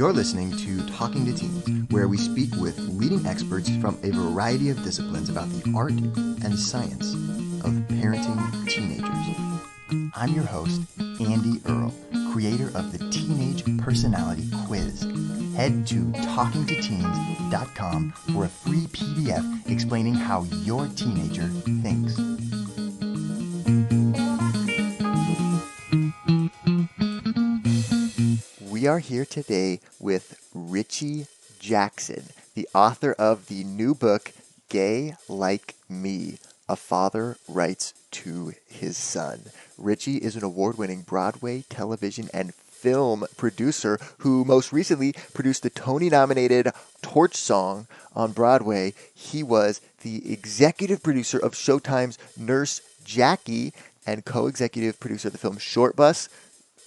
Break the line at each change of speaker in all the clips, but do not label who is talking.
You're listening to Talking to Teens, where we speak with leading experts from a variety of disciplines about the art and science of parenting teenagers. I'm your host, Andy Earle, creator of the Teenage Personality Quiz. Head to talkingtoteens.com for a free PDF explaining how your teenager thinks. We are here today with Richie Jackson, the author of the new book, Gay Like Me, A Father Writes to His Son. Richie is an award-winning Broadway, television, and film producer who most recently produced the Tony-nominated Torch Song on Broadway. He was the executive producer of Showtime's Nurse Jackie and co-executive producer of the film Short Bus.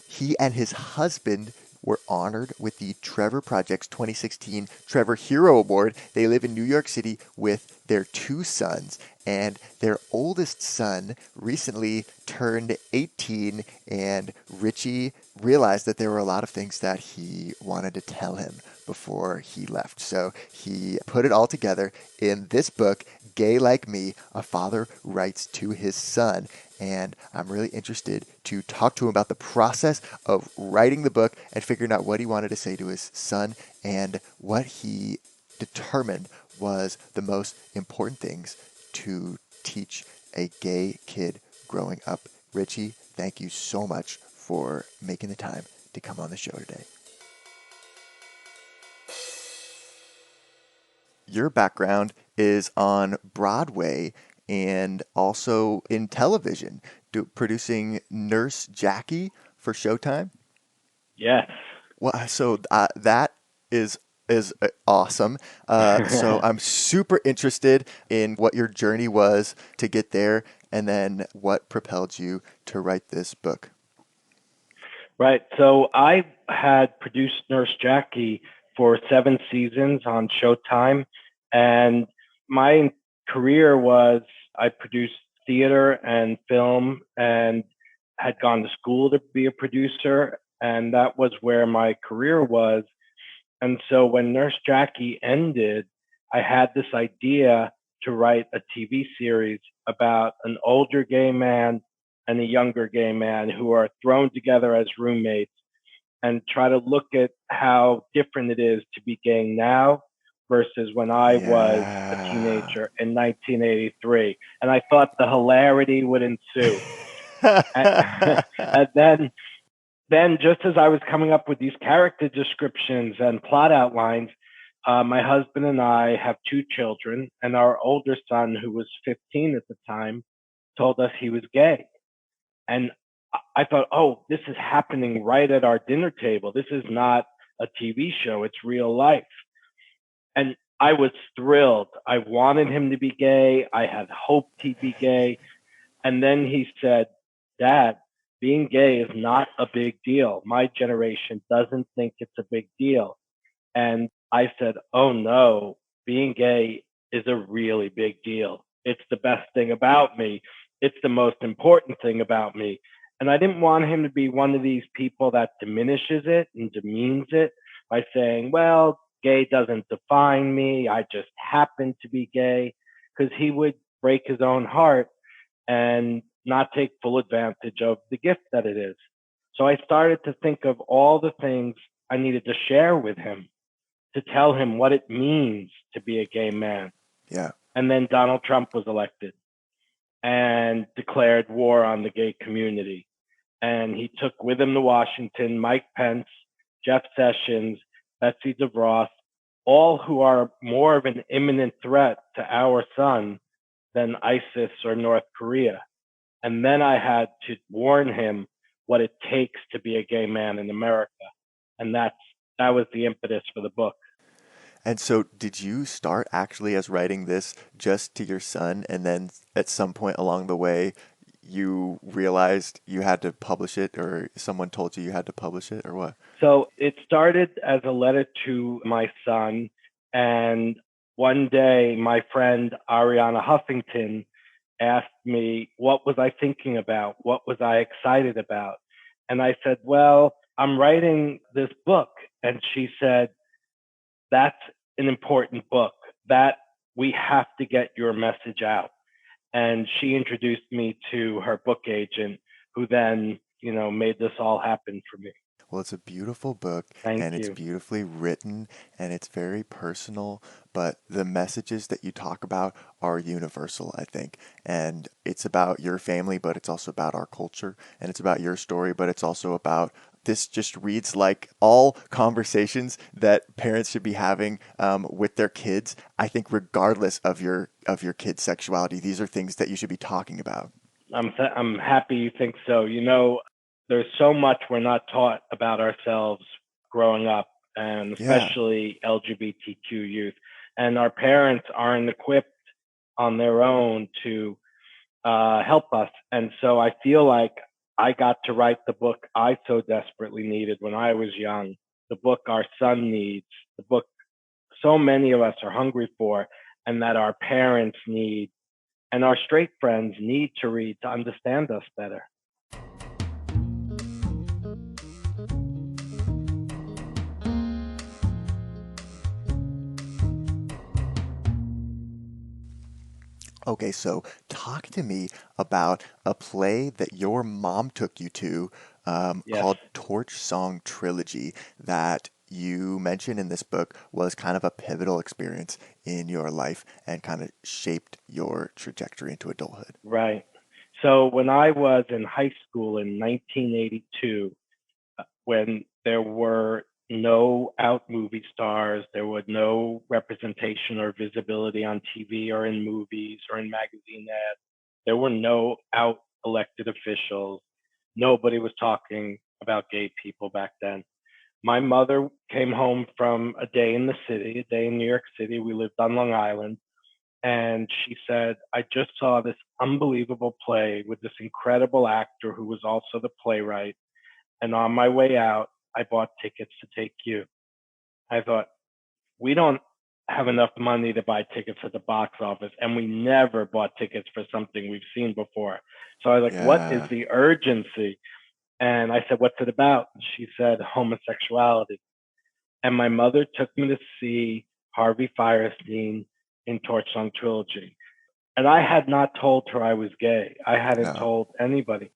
He and his husband were honored with the Trevor Project's 2016 Trevor Hero Award. They live in New York City with their two sons, and their oldest son recently turned 18, and Richie realized that there were a lot of things that he wanted to tell him before he left. So he put it all together in this book, Gay Like Me, A Father Writes to His Son. And I'm really interested to talk to him about the process of writing the book and figuring out what he wanted to say to his son and what he determined was the most important things to teach a gay kid growing up. Richie, thank you so much for making the time to come on the show today. Your background is on Broadway and also in television, producing Nurse Jackie for Showtime.
Yes.
Well, so that is awesome. So I'm super interested in what your journey was to get there, and then what propelled you to write this book.
Right. So I had produced Nurse Jackie for 7 seasons on Showtime, and my career was I produced theater and film and had gone to school to be a producer, and that was where my career was. And so when Nurse Jackie ended, I had this idea to write a TV series about an older gay man and a younger gay man who are thrown together as roommates and try to look at how different it is to be gay now versus when I was a teenager in 1983. And I thought the hilarity would ensue. And then just as I was coming up with these character descriptions and plot outlines, my husband and I have 2 children, and our older son, who was 15 at the time, told us he was gay. And I thought, oh, this is happening right at our dinner table. This is not a TV show. It's real life. And I was thrilled. I wanted him to be gay. I had hoped he'd be gay. And then he said, Dad, being gay is not a big deal. My generation doesn't think it's a big deal. And I said, oh no, being gay is a really big deal. It's the best thing about me. It's the most important thing about me. And I didn't want him to be one of these people that diminishes it and demeans it by saying, well, gay doesn't define me. I just happen to be gay, because he would break his own heart and not take full advantage of the gift that it is. So I started to think of all the things I needed to share with him to tell him what it means to be a gay man.
Yeah.
And then Donald Trump was elected and declared war on the gay community. And he took with him to Washington Mike Pence, Jeff Sessions, Betsy DeVos, all who are more of an imminent threat to our son than ISIS or North Korea. And then I had to warn him what it takes to be a gay man in America. And that was the impetus for the book.
And so did you start actually as writing this just to your son, and then at some point along the way you realized you had to publish it, or someone told you had to publish it, or what?
So it started as a letter to my son, and one day my friend Ariana Huffington asked me, what was I thinking about? What was I excited about? And I said, well, I'm writing this book. And she said, that's an important book. That we have to get your message out. And she introduced me to her book agent, who then, made this all happen for me.
Well, it's a beautiful book
Thank
and it's
you.
beautifully written and it's very personal, but the messages that you talk about are universal, I think. And it's about your family, but it's also about our culture, and it's about your story, but it's also about this just reads like all conversations that parents should be having with their kids. I think regardless of your kid's sexuality, these are things that you should be talking about.
I'm happy you think so. There's so much we're not taught about ourselves growing up, and
Yeah.
especially LGBTQ youth. And our parents aren't equipped on their own to help us. And so I feel like I got to write the book I so desperately needed when I was young, the book our son needs, the book so many of us are hungry for, and that our parents need, and our straight friends need to read to understand us better.
Okay, so talk to me about a play that your mom took you to
Yes,
called Torch Song Trilogy that you mentioned in this book was kind of a pivotal experience in your life and kind of shaped your trajectory into adulthood.
right. So when I was in high school in 1982, when there were no out movie stars, there was no representation or visibility on TV or in movies or in magazine ads. There were no out elected officials. Nobody was talking about gay people back then. My mother came home from a day in the city, a day in New York City. We lived on Long Island. And she said, I just saw this unbelievable play with this incredible actor who was also the playwright. And on my way out, I bought tickets to take you. I thought, we don't have enough money to buy tickets at the box office, and we never bought tickets for something we've seen before. So I was like, what is
Yeah.
the urgency? And I said, what's it about? And she said, homosexuality. And my mother took me to see Harvey Firestein in Torch Song Trilogy. And I had not told her I was gay. I hadn't
No.
told anybody.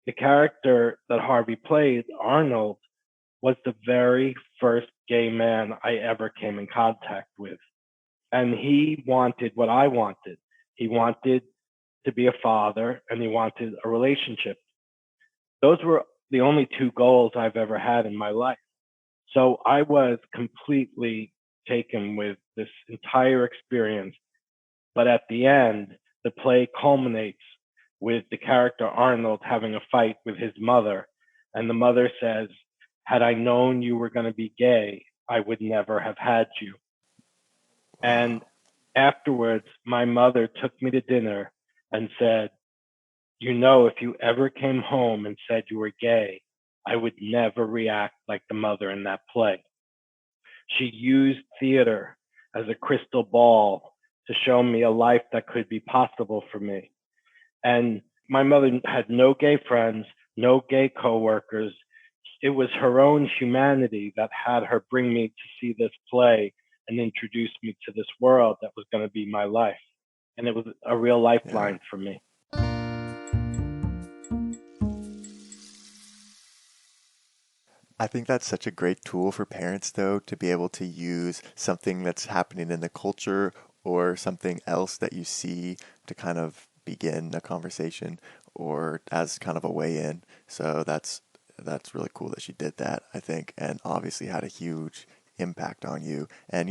The character that Harvey played, Arnold, was the very first gay man I ever came in contact with. And he wanted what I wanted. He wanted to be a father and he wanted a relationship. Those were the only two goals I've ever had in my life. So I was completely taken with this entire experience. But at the end, the play culminates with the character Arnold having a fight with his mother. And the mother says, had I known you were going to be gay, I would never have had you. And
Wow.
afterwards, my mother took me to dinner and said, if you ever came home and said you were gay, I would never react like the mother in that play. She used theater as a crystal ball to show me a life that could be possible for me. And my mother had no gay friends, no gay coworkers. It was her own humanity that had her bring me to see this play and introduce me to this world that was going to be my life. And it was a real
Yeah.
lifeline for me.
I think that's such a great tool for parents, though, to be able to use something that's happening in the culture or something else that you see to kind of begin a conversation or as kind of a way in. So that's really cool that she did that, I think, and obviously had a huge impact on you. And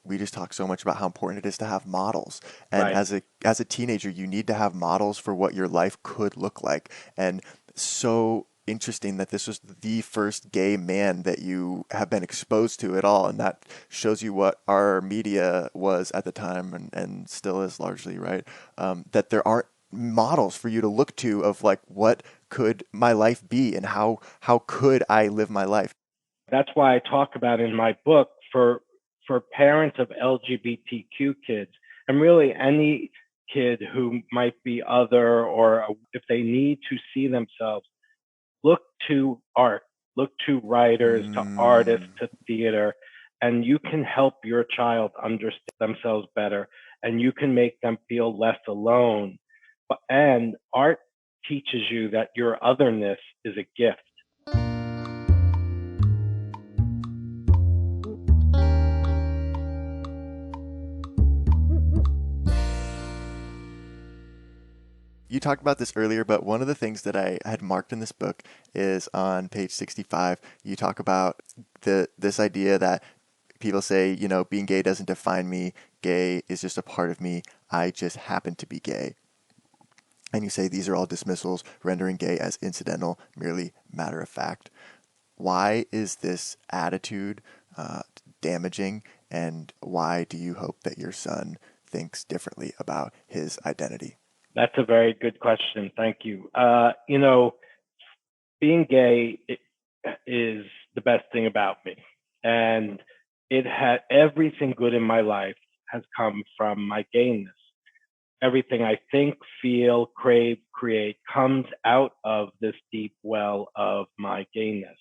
we just talk so much about how important it is to have models. And
Right.
as a teenager, you need to have models for what your life could look like. And so interesting that this was the first gay man that you have been exposed to at all, and that shows you what our media was at the time and still is largely, right? That there aren't models for you to look to of like what could my life be and how could I live my life.
That's why I talk about in my book for parents of LGBTQ kids and really any kid who might be other or if they need to see themselves, look to art, look to writers, to artists,
Mm.
to theater, and you can help your child understand themselves better, and you can make them feel less alone. And art teaches you that your otherness is a gift.
You talked about this earlier, but one of the things that I had marked in this book is on page 65. You talk about this idea that people say, being gay doesn't define me. Gay is just a part of me. I just happen to be gay. And you say these are all dismissals, rendering gay as incidental, merely matter of fact. Why is this attitude damaging, and why do you hope that your son thinks differently about his identity?
That's a very good question. Thank you. Being gay is the best thing about me. And it had everything good in my life has come from my gayness. Everything I think, feel, crave, create comes out of this deep well of my gayness.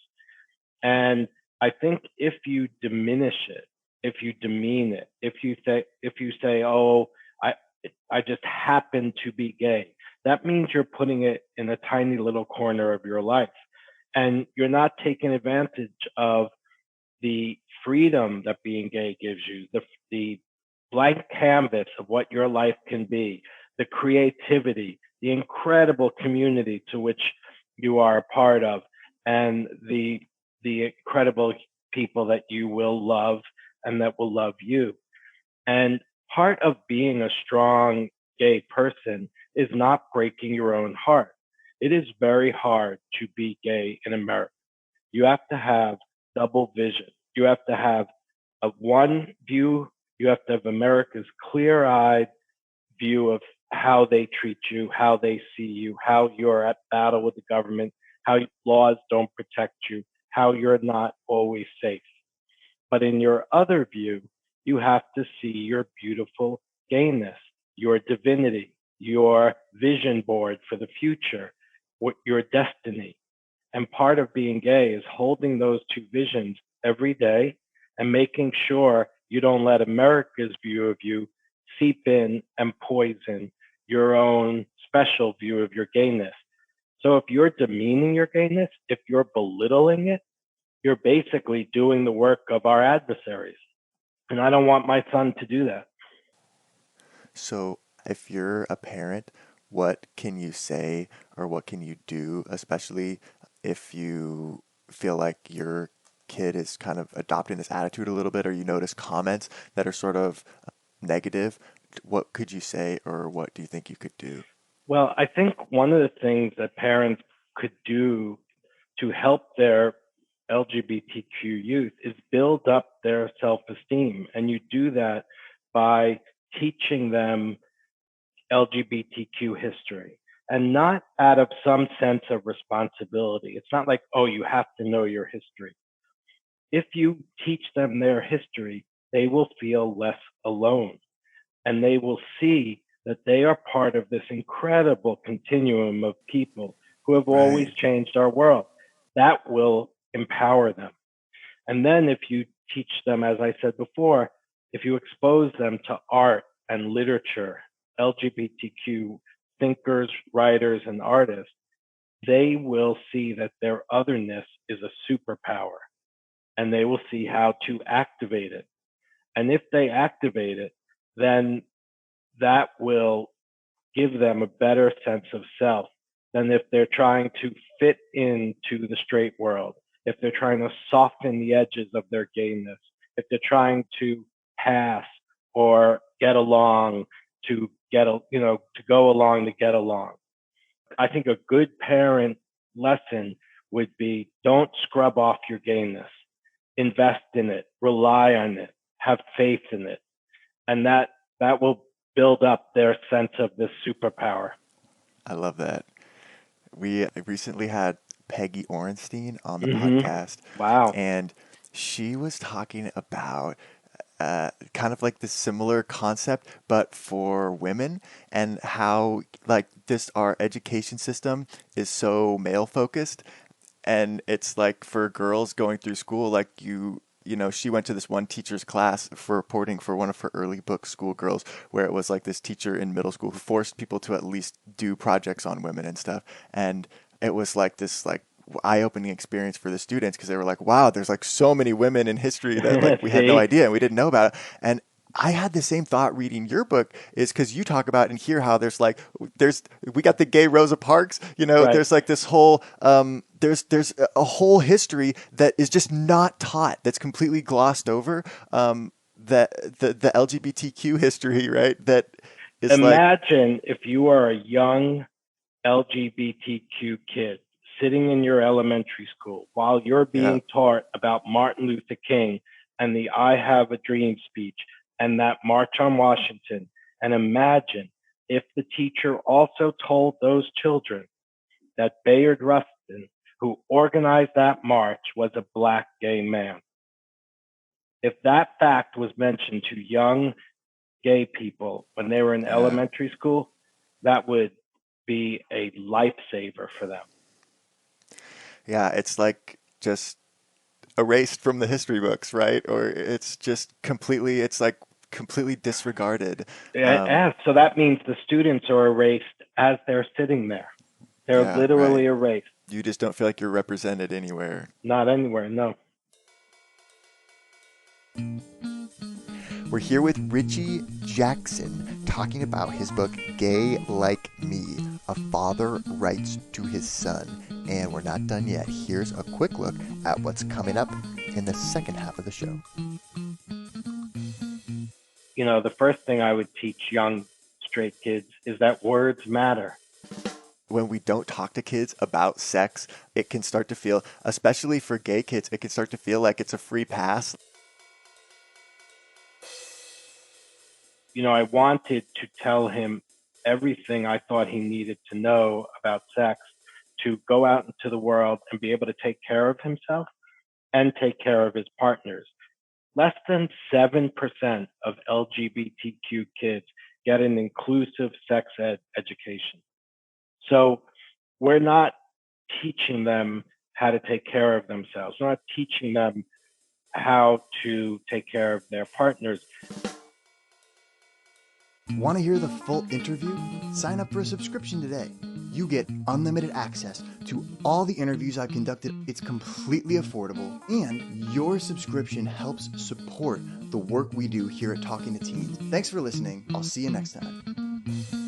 And I think if you diminish it, if you demean it, if you say, "Oh, I I just happen to be gay," that means you're putting it in a tiny little corner of your life, and you're not taking advantage of the freedom that being gay gives you, the blank canvas of what your life can be, the creativity, the incredible community to which you are a part of, and the incredible people that you will love and that will love you. And part of being a strong gay person is not breaking your own heart. It is very hard to be gay in America. You have to have double vision. You have to have a one view. You have to have America's clear-eyed view of how they treat you, how they see you, how you're at battle with the government, how laws don't protect you, how you're not always safe. But in your other view, you have to see your beautiful gayness, your divinity, your vision board for the future, your destiny. And part of being gay is holding those two visions every day and making sure you don't let America's view of you seep in and poison your own special view of your gayness. So if you're demeaning your gayness, if you're belittling it, you're basically doing the work of our adversaries. And I don't want my son to do that.
So, if you're a parent, what can you say or what can you do, especially if you feel like your kid is kind of adopting this attitude a little bit, or you notice comments that are sort of negative? What could you say, or what do you think you could do?
Well, I think one of the things that parents could do to help their LGBTQ youth is build up their self esteem. And you do that by teaching them LGBTQ history and not out of some sense of responsibility. It's not like, oh, you have to know your history. If you teach them their history, they will feel less alone and they will see that they are part of this incredible continuum of people who have always
Right.
changed our world. That will empower them. And then if you teach them, as I said before, if you expose them to art and literature, LGBTQ thinkers, writers, and artists, they will see that their otherness is a superpower and they will see how to activate it. And if they activate it, then that will give them a better sense of self than if they're trying to fit into the straight world, if they're trying to soften the edges of their gayness, if they're trying to pass or get along to go along to get along. I think a good parent lesson would be don't scrub off your gayness. Invest in it, rely on it, have faith in it. And that will build up their sense of this superpower.
I love that. We recently had Peggy Orenstein on the
Mhm.
podcast,
Wow.
and she was talking about kind of like this similar concept, but for women, and how like this our education system is so male focused, and it's like for girls going through school, like you know, she went to this one teacher's class for reporting for one of her early book, Schoolgirls, where it was like this teacher in middle school who forced people to at least do projects on women and stuff. And it was like this like eye-opening experience for the students because they were like, wow, there's like so many women in history that like we had no
See?
idea and we didn't know about it. And I had the same thought reading your book is because you talk about and hear how we got the gay Rosa Parks, you know,
Right.
there's like this whole there's a whole history that is just not taught, that's completely glossed over, that the LGBTQ history, right, that is like
Imagine if you are a young LGBTQ kid sitting in your elementary school while you're
yeah
being taught about Martin Luther King and the I Have a Dream speech and that March on Washington. And imagine if the teacher also told those children that Bayard Rustin, who organized that march, was a Black gay man. If that fact was mentioned to young gay people when they were in
yeah
elementary school, that would be a lifesaver for them.
yeah it's like just erased from the history books, right? Or it's just completely, it's like completely disregarded.
Yeah, so that means the students are erased as they're sitting there. They're
Yeah, right.
literally erased.
You just don't feel like you're represented anywhere.
Not anywhere, no.
We're here with Richie Jackson talking about his book, Gay Like Me, A Father Writes to His Son. And we're not done yet. Here's a quick look at what's coming up in the second half of the show.
You know, the first thing I would teach young straight kids is that words matter.
When we don't talk to kids about sex, it can start to feel, especially for gay kids, it can start to feel like it's a free pass.
You know, I wanted to tell him everything I thought he needed to know about sex to go out into the world and be able to take care of himself and take care of his partners. Less than 7% of LGBTQ kids get an inclusive sex ed education. So we're not teaching them how to take care of themselves. We're not teaching them how to take care of their partners.
Want to hear the full interview? Sign up for a subscription today. You get unlimited access to all the interviews I've conducted. It's completely affordable, and your subscription helps support the work we do here at Talking to Teens. Thanks for listening. I'll see you next time.